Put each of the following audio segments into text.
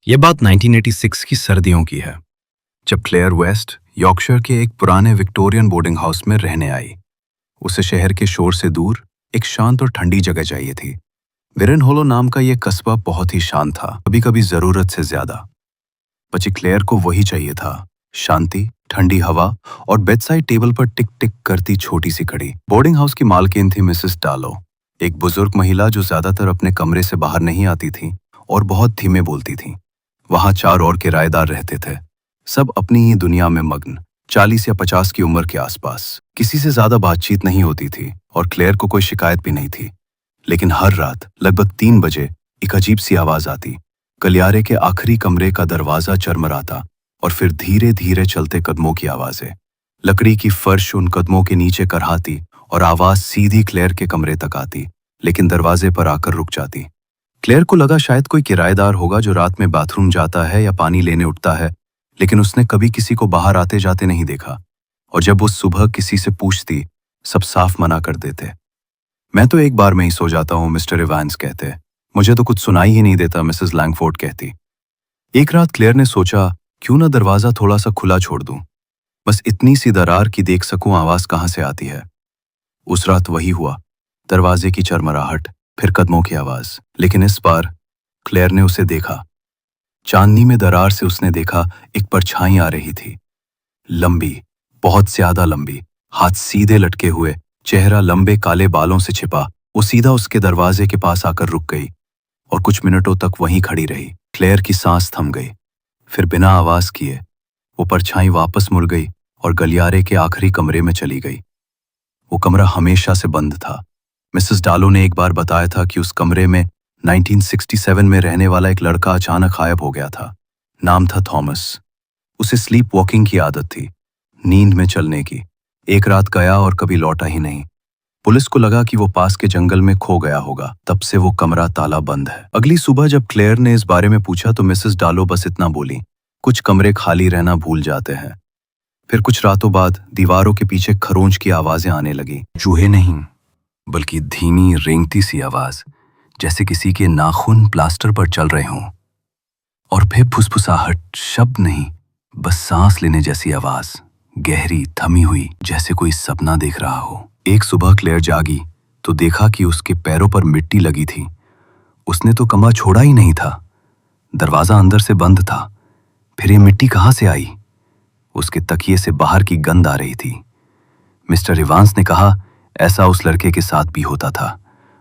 ये बात 1986 की सर्दियों की है, जब क्लेयर वेस्ट यॉर्कशायर के एक पुराने विक्टोरियन बोर्डिंग हाउस में रहने आई। उसे शहर के शोर से दूर एक शांत और ठंडी जगह चाहिए थी। विरन होलो नाम का यह कस्बा बहुत ही शांत था, कभी कभी जरूरत से ज्यादा। बच्ची क्लेयर को वही चाहिए था, शांति, ठंडी हवा और बेडसाइड टेबल पर टिक टिक करती छोटी सी घड़ी। बोर्डिंग हाउस की मालकिन थी मिसेस डालो, एक बुजुर्ग महिला जो ज्यादातर अपने कमरे से बाहर नहीं आती थी और बहुत धीमे बोलती थी। वहां 4 और किराएदार रहते थे, सब अपनी ही दुनिया में मग्न, 40 या 50 की उम्र के आसपास। किसी से ज्यादा बातचीत नहीं होती थी और क्लेयर को कोई शिकायत भी नहीं थी। लेकिन हर रात लगभग 3 बजे एक अजीब सी आवाज आती। गलियारे के आखिरी कमरे का दरवाजा चरमराता और फिर धीरे धीरे चलते कदमों की आवाजें। लकड़ी की फर्श उन कदमों के नीचे करहाती और आवाज सीधी क्लेयर के कमरे तक आती, लेकिन दरवाजे पर आकर रुक जाती। क्लेयर को लगा शायद कोई किराएदार होगा जो रात में बाथरूम जाता है या पानी लेने उठता है, लेकिन उसने कभी किसी को बाहर आते जाते नहीं देखा। और जब वो सुबह किसी से पूछती, सब साफ मना कर देते। मैं तो एक बार में ही सो जाता हूँ, मिस्टर इवांस कहते। मुझे तो कुछ सुनाई ही नहीं देता, मिसेस लैंगफोर्ड कहती। एक रात क्लेयर ने सोचा, क्यों ना दरवाजा थोड़ा सा खुला छोड़ दूं, बस इतनी सी दरार की देख सकूं आवाज कहां से आती है। उस रात वही हुआ, दरवाजे की चरमराहट, फिर कदमों की आवाज। लेकिन इस बार क्लेयर ने उसे देखा। चांदनी में दरार से उसने देखा एक परछाई आ रही थी, लंबी, बहुत ज्यादा लंबी, हाथ सीधे लटके हुए, चेहरा लंबे काले बालों से छिपा। वो सीधा उसके दरवाजे के पास आकर रुक गई और कुछ मिनटों तक वहीं खड़ी रही। क्लेयर की सांस थम गई। फिर बिना आवाज किए वो परछाई वापस मुड़ गई और गलियारे के आखिरी कमरे में चली गई। वो कमरा हमेशा से बंद था। मिसेस डालो ने एक बार बताया था कि उस कमरे में 1967 में रहने वाला एक लड़का अचानक गायब हो गया था। नाम था थॉमस। उसे स्लीप वॉकिंग की आदत थी, नींद में चलने की। एक रात गया और कभी लौटा ही नहीं। पुलिस को लगा कि वो पास के जंगल में खो गया होगा। तब से वो कमरा ताला बंद है। अगली सुबह जब क्लेयर ने इस बारे में पूछा तो मिसेस डालो बस इतना बोली, कुछ कमरे खाली रहना भूल जाते हैं। फिर कुछ रातों बाद दीवारों के पीछे खरोंच की आवाजें आने लगी। चूहे नहीं, बल्कि धीमी रेंगती सी आवाज, जैसे किसी के नाखून प्लास्टर पर चल रहे हों। और फिर फुसफुसाहट, शब्द नहीं, बस सांस लेने जैसी आवाज, गहरी, थमी हुई, जैसे कोई सपना देख रहा हो। एक सुबह क्लेयर जागी तो देखा कि उसके पैरों पर मिट्टी लगी थी। उसने तो कमरा छोड़ा ही नहीं था, दरवाजा अंदर से बंद था। फिर ये मिट्टी कहां से आई? उसके तकिए से बाहर की गंध आ रही थी। मिस्टर इवांस ने कहा, ऐसा उस लड़के के साथ भी होता था।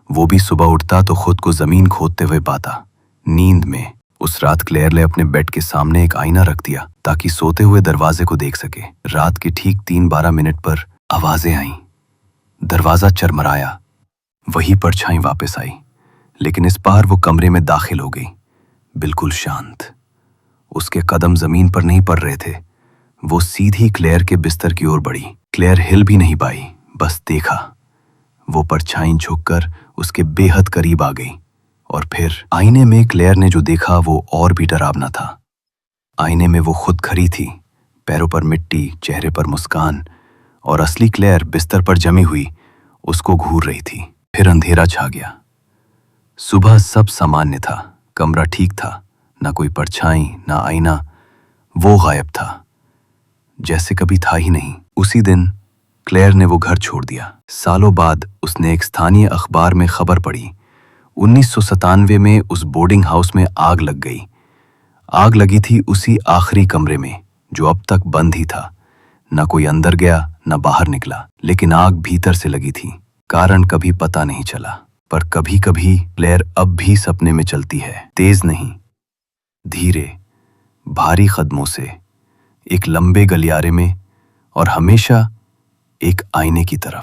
वो भी सुबह उठता तो खुद को जमीन खोदते हुए पाता, नींद में। उस रात क्लेयर ने अपने बेड के सामने एक आईना रख दिया ताकि सोते हुए दरवाजे को देख सके। रात के ठीक 3:12 पर आवाजें आईं। दरवाजा चरमराया, वही परछाई वापस आई, लेकिन इस बार वो कमरे में दाखिल हो गई, बिल्कुल शांत। उसके कदम जमीन पर नहीं पड़ रहे थे। वो सीधी क्लेयर के बिस्तर की ओर बढ़ी। क्लेयर हिल भी नहीं पाई, बस देखा। वो परछाई झुककर उसके बेहद करीब आ गई। और फिर आईने में क्लेयर ने जो देखा वो और भी डरावना था। आईने में वो खुद खड़ी थी, पैरों पर मिट्टी, चेहरे पर मुस्कान, और असली क्लेयर बिस्तर पर जमी हुई उसको घूर रही थी। फिर अंधेरा छा गया। सुबह सब सामान्य था, कमरा ठीक था, ना कोई परछाई, ना आईना। वो गायब था, जैसे कभी था ही नहीं। उसी दिन क्लेयर ने वो घर छोड़ दिया। सालों बाद उसने एक स्थानीय अखबार में खबर पढ़ी, 1997 में उस बोर्डिंग हाउस में आग लग गई। आग लगी थी उसी आखिरी कमरे में जो अब तक बंद ही था। न कोई अंदर गया, न बाहर निकला, लेकिन आग भीतर से लगी थी। कारण कभी पता नहीं चला, पर कभी कभी क्लेयर अब भी सपने में चलती है, तेज नहीं, धीरे, भारी कदमों से, एक लंबे गलियारे में, और हमेशा एक आईने की तरफ।